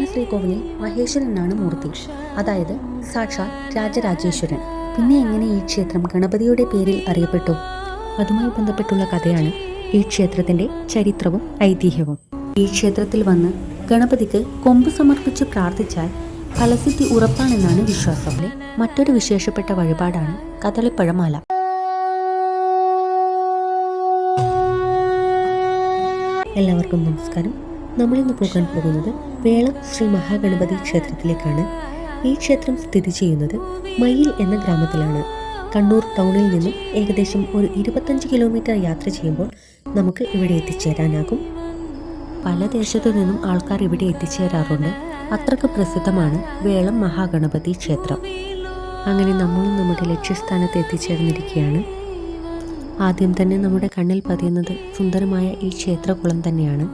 ശ്രീകോവിലിൽ മഹേശ്വരനാണ് മൂർത്തി, അതായത് സാക്ഷാൽ രാജരാജേശ്വരൻ. പിന്നെ എങ്ങനെ ഈ ക്ഷേത്രം ഗണപതിയുടെ പേരിൽ അറിയപ്പെട്ടു? അതുമായി ബന്ധപ്പെട്ടുള്ള കഥയാണ് ഈ ക്ഷേത്രത്തിന്റെ ചരിത്രവും ഐതിഹ്യവും. ഈ ക്ഷേത്രത്തിൽ വന്ന് ഗണപതിക്ക് കൊമ്പ് സമർപ്പിച്ച് പ്രാർത്ഥിച്ചാൽ ഫലസിദ്ധി ഉറപ്പാണെന്നാണ് വിശ്വാസം. മറ്റൊരു വിശേഷപ്പെട്ട വഴിപാടാണ് കദളിപ്പഴമാല. എല്ലാവർക്കും നമസ്കാരം. നമ്മളിന്ന് പോകാൻ പോകുന്നത് വേളം ശ്രീ മഹാഗണപതി ക്ഷേത്രത്തിലേക്കാണ്. ഈ ക്ഷേത്രം സ്ഥിതി ചെയ്യുന്നത് മയിൽ എന്ന ഗ്രാമത്തിലാണ്. കണ്ണൂർ ടൗണിൽ നിന്നും ഏകദേശം ഒരു 25 കിലോമീറ്റർ യാത്ര ചെയ്യുമ്പോൾ നമുക്ക് ഇവിടെ എത്തിച്ചേരാനാകും. പല ദേശത്തു നിന്നും ആൾക്കാർ ഇവിടെ എത്തിച്ചേരാറുണ്ട്. അത്രയ്ക്ക് പ്രസിദ്ധമാണ് വേളം മഹാഗണപതി ക്ഷേത്രം. അങ്ങനെ നമ്മളും നമ്മുടെ ലക്ഷ്യസ്ഥാനത്ത് എത്തിച്ചേർന്നിരിക്കുകയാണ്. ആദ്യം തന്നെ നമ്മുടെ കണ്ണിൽ പതിയുന്നത് സുന്ദരമായ ഈ ക്ഷേത്രകുളം തന്നെയാണ്.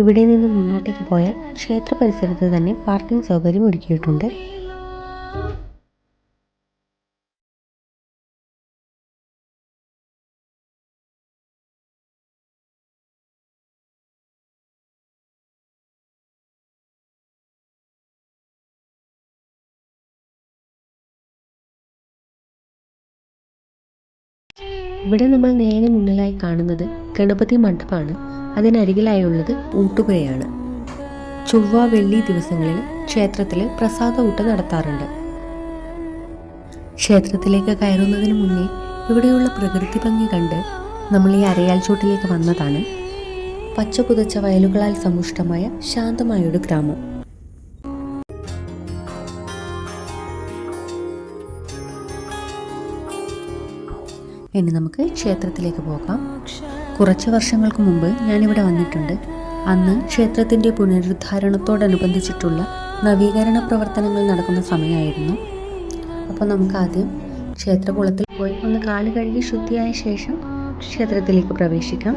ഇവിടെ നിന്ന് മുന്നോട്ടേക്ക് പോയാൽ ക്ഷേത്ര പരിസരത്ത് തന്നെ പാർക്കിംഗ് സൗകര്യം ഒരുക്കിയിട്ടുണ്ട്. ഇവിടെ നമ്മൾ നേരെ മുന്നിലായി കാണുന്നത് ഗണപതി മണ്ഡപമാണ്. അതിനരികിലായുള്ളത് ഊട്ടുപുരയാണ്. ചൊവ്വ വെള്ളി ദിവസങ്ങളിൽ ക്ഷേത്രത്തിൽ പ്രസാദ ഊട്ട് നടത്താറുണ്ട്. ക്ഷേത്രത്തിലേക്ക് കയറുന്നതിന് മുന്നേ ഇവിടെയുള്ള പ്രകൃതി ഭംഗി കണ്ട് നമ്മൾ ഈ അരയാൽ ചോട്ടിലേക്ക് വന്നതാണ്. പച്ച പുതച്ച വയലുകളാൽ സമ്പുഷ്ടമായ ശാന്തമായൊരു ഗ്രാമം. ഇനി നമുക്ക് ക്ഷേത്രത്തിലേക്ക് പോകാം. കുറച്ച് വർഷങ്ങൾക്ക് മുമ്പ് ഞാനിവിടെ വന്നിട്ടുണ്ട്. അന്ന് ക്ഷേത്രത്തിൻ്റെ പുനരുദ്ധാരണത്തോടനുബന്ധിച്ചിട്ടുള്ള നവീകരണ പ്രവർത്തനങ്ങൾ നടക്കുന്ന സമയമായിരുന്നു. അപ്പോൾ നമുക്ക് ആദ്യം ക്ഷേത്രകുളത്തിൽ പോയി ഒന്ന് കാല് കഴുകി ശുദ്ധിയായ ശേഷം ക്ഷേത്രത്തിലേക്ക് പ്രവേശിക്കാം.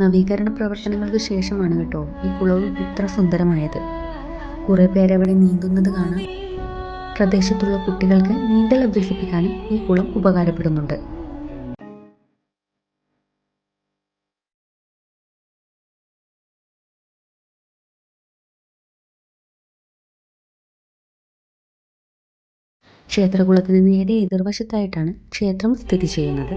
നവീകരണ പ്രവർത്തനങ്ങൾക്ക് ശേഷമാണ് കേട്ടോ ഈ കുളവും ഇത്ര സുന്ദരമായത്. കുറെ പേരവിടെ നീന്തുന്നത് കാണാം. പ്രദേശത്തുള്ള കുട്ടികൾക്ക് നീന്തൽ അഭ്യസിപ്പിക്കാനും ഈ കുളം ഉപകാരപ്പെടുന്നുണ്ട്. ക്ഷേത്രകുളത്തിന് നേരെ എതിർവശത്തായിട്ടാണ് ക്ഷേത്രം സ്ഥിതി ചെയ്യുന്നത്.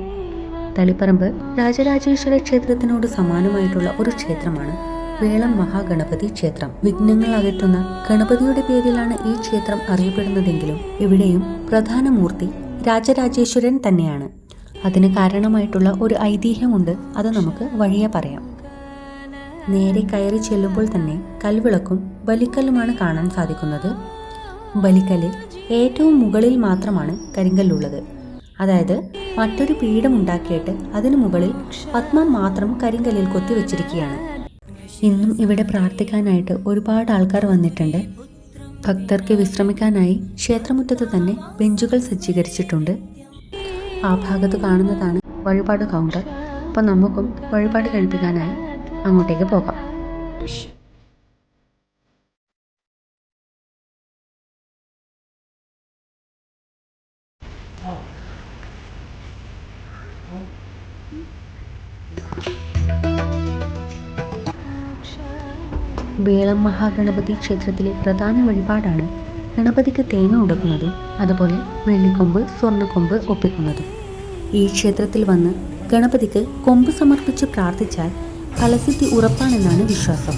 തളിപ്പറമ്പ് രാജരാജേശ്വര ക്ഷേത്രത്തിനോട് സമാനമായിട്ടുള്ള ഒരു ക്ഷേത്രമാണ് വേളം മഹാഗണപതി ക്ഷേത്രം. വിഘ്നങ്ങൾ അകറ്റുന്ന ഗണപതിയുടെ പേരിലാണ് ഈ ക്ഷേത്രം അറിയപ്പെടുന്നതെങ്കിലും ഇവിടെയും പ്രധാന മൂർത്തി രാജരാജേശ്വരൻ തന്നെയാണ്. അതിന് കാരണമായിട്ടുള്ള ഒരു ഐതിഹ്യമുണ്ട്. അത് നമുക്ക് വഴിയെ പറയാം. നേരെ കയറി ചെല്ലുമ്പോൾ തന്നെ കൽവിളക്കും ബലിക്കല്ലുമാണ് കാണാൻ സാധിക്കുന്നത്. ബലിക്കല്ലിൽ ഏറ്റവും മുകളിൽ മാത്രമാണ് കരിങ്കല്ലുള്ളത്. അതായത് മറ്റൊരു പീഠം ഉണ്ടാക്കിയിട്ട് അതിനു മുകളിൽ പത്മം മാത്രം കരിങ്കല്ലിൽ കൊത്തിവെച്ചിരിക്കുകയാണ്. ഇന്നും ഇവിടെ പ്രാർത്ഥിക്കാനായിട്ട് ഒരുപാട് ആൾക്കാർ വന്നിട്ടുണ്ട്. ഭക്തർക്ക് വിശ്രമിക്കാനായി ക്ഷേത്രമുറ്റത്ത് തന്നെ ബെഞ്ചുകൾ സജ്ജീകരിച്ചിട്ടുണ്ട്. ആ ഭാഗത്ത് കാണുന്നതാണ് വഴിപാട് കൗണ്ടർ. അപ്പം നമുക്കും വഴിപാട് കഴിപ്പിക്കാനായി അങ്ങോട്ടേക്ക് പോകാം. വേളം മഹാഗണപതി ക്ഷേത്രത്തിലെ പ്രധാന വഴിപാടാണ് ഗണപതിക്ക് തേങ്ങ ഉടക്കുന്നതും അതുപോലെ വെള്ളിക്കൊമ്പ് സ്വർണ്ണക്കൊമ്പ് ഒപ്പിക്കുന്നതും. ഈ ക്ഷേത്രത്തിൽ വന്ന് ഗണപതിക്ക് കൊമ്പ് സമർപ്പിച്ച് പ്രാർത്ഥിച്ചാൽ ഫലസിദ്ധി ഉറപ്പാണെന്നാണ് വിശ്വാസം.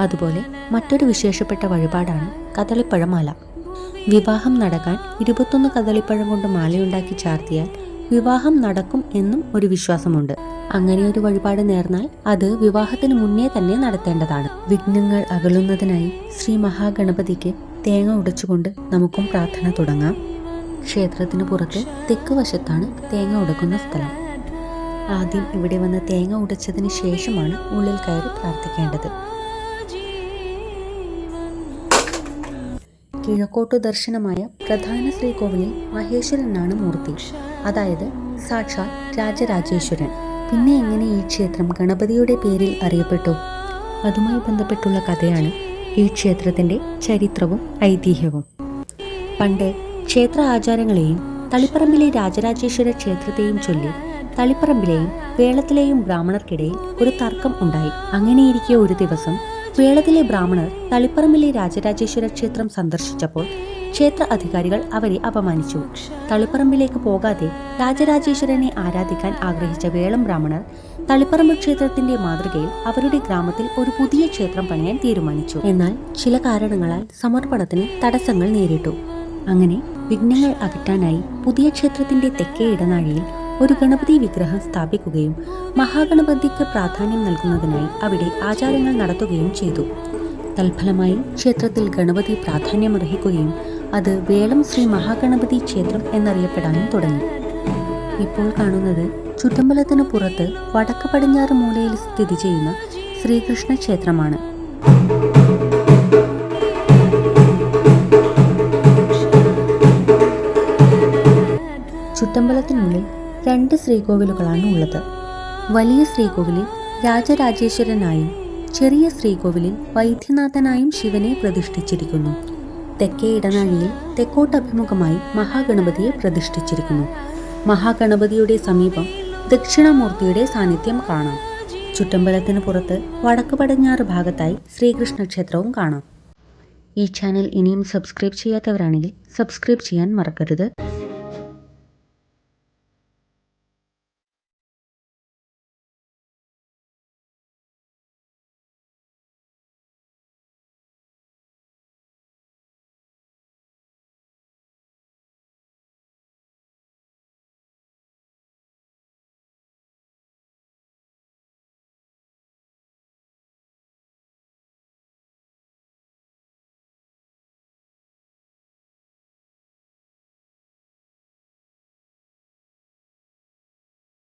അതുപോലെ മറ്റൊരു വിശേഷപ്പെട്ട വഴിപാടാണ് കദളിപ്പഴമാല. വിവാഹം നടക്കാൻ 21 കദളിപ്പഴം കൊണ്ട് മാലയുണ്ടാക്കി ചാർത്തിയാൽ വിവാഹം നടക്കും എന്നും ഒരു വിശ്വാസമുണ്ട്. അങ്ങനെ ഒരു വഴിപാട് നേർന്നാൽ അത് വിവാഹത്തിന് മുന്നേ തന്നെ നടത്തേണ്ടതാണ്. വിഘ്നങ്ങൾ അകലുന്നതിനായി ശ്രീ മഹാഗണപതിക്ക് തേങ്ങ ഉടച്ചുകൊണ്ട് നമുക്കും പ്രാർത്ഥന തുടങ്ങാം. ക്ഷേത്രത്തിന് പുറത്ത് തെക്ക് വശത്താണ് തേങ്ങ ഉടക്കുന്ന സ്ഥലം. ആദ്യം ഇവിടെ വന്ന് തേങ്ങ ഉടച്ചതിന് ശേഷമാണ് ഉള്ളിൽ കയറി പ്രാർത്ഥിക്കേണ്ടത്. കിഴക്കോട്ടു ദർശനമായ പ്രധാന ശ്രീകോവിലിൽ മഹേശ്വരനാണ് മൂർത്തി, അതായത് സാക്ഷാൽ രാജരാജേശ്വരൻ. പിന്നെ എങ്ങനെ ഈ ക്ഷേത്രം ഗണപതിയുടെ പേരിൽ അറിയപ്പെട്ടു? അതുമായി ബന്ധപ്പെട്ടുള്ള കഥയാണ് ഈ ക്ഷേത്രത്തിന്റെ ചരിത്രവും ഐതിഹ്യവും. പണ്ട് ക്ഷേത്ര ആചാരങ്ങളെയും തളിപ്പറമ്പിലെ രാജരാജേശ്വര ക്ഷേത്രത്തെയും ചൊല്ലി തളിപ്പറമ്പിലെയും വേളത്തിലെയും ബ്രാഹ്മണർക്കിടയിൽ ഒരു തർക്കം ഉണ്ടായി. അങ്ങനെയിരിക്കെ ഒരു ദിവസം വേളത്തിലെ ബ്രാഹ്മണർ തളിപ്പറമ്പിലെ രാജരാജേശ്വര ക്ഷേത്രം സന്ദർശിച്ചപ്പോൾ ക്ഷേത്ര അധികാരികൾ അവരെ അപമാനിച്ചു. തളിപ്പറമ്പിലേക്ക് പോകാതെ രാജരാജേശ്വരനെ ആരാധിക്കാൻ ആഗ്രഹിച്ച വേളം ബ്രാഹ്മണർ തളിപ്പറമ്പ് ക്ഷേത്രത്തിന്റെ മാതൃകയിൽ അവരുടെ ഗ്രാമത്തിൽ ഒരു പുതിയ ക്ഷേത്രം പണിയാൻ തീരുമാനിച്ചു. എന്നാൽ ചില കാരണങ്ങളാൽ സമർപ്പണത്തിന് തടസ്സങ്ങൾ നേരിട്ടു. അങ്ങനെ വിഘ്നങ്ങൾ അകറ്റാനായി പുതിയ ക്ഷേത്രത്തിന്റെ തെക്കേ ഇടനാഴിയിൽ ഒരു ഗണപതി വിഗ്രഹം സ്ഥാപിക്കുകയും മഹാഗണപതിക്ക് പ്രാധാന്യം നൽകുന്നതിനായി അവിടെ ആചാരങ്ങൾ നടത്തുകയും ചെയ്തു. തൽഫലമായി ക്ഷേത്രത്തിൽ ഗണപതി പ്രാധാന്യമർഹിക്കുകയും അത് വേളം ശ്രീ മഹാഗണപതി ക്ഷേത്രം എന്നറിയപ്പെടാനും തുടങ്ങി. ഇപ്പോൾ കാണുന്നത് ചുറ്റമ്പലത്തിന് പുറത്ത് വടക്ക് പടിഞ്ഞാറ് മൂലയിൽ സ്ഥിതി ചെയ്യുന്ന ശ്രീകൃഷ്ണ ക്ഷേത്രമാണ്. ചുറ്റമ്പലത്തിനുള്ളിൽ 2 ശ്രീകോവിലുകളാണ് ഉള്ളത്. വലിയ ശ്രീകോവിലിൽ രാജരാജേശ്വരനായും ചെറിയ ശ്രീകോവിലിൽ വൈദ്യനാഥനായും ശിവനെ പ്രതിഷ്ഠിച്ചിരിക്കുന്നു. തെക്കേ ഇടനാഴിയിൽ തെക്കോട്ടഭിമുഖമായി മഹാഗണപതിയെ പ്രതിഷ്ഠിച്ചിരിക്കുന്നു. മഹാഗണപതിയുടെ സമീപം ദക്ഷിണാമൂർത്തിയുടെ സാന്നിധ്യം കാണാം. ചുറ്റമ്പലത്തിന് പുറത്ത് വടക്ക് പടിഞ്ഞാറ് ഭാഗത്തായി ശ്രീകൃഷ്ണ ക്ഷേത്രവും കാണാം. ഈ ചാനൽ ഇനിയും സബ്സ്ക്രൈബ് ചെയ്യാത്തവരാണെങ്കിൽ സബ്സ്ക്രൈബ് ചെയ്യാൻ മറക്കരുത്.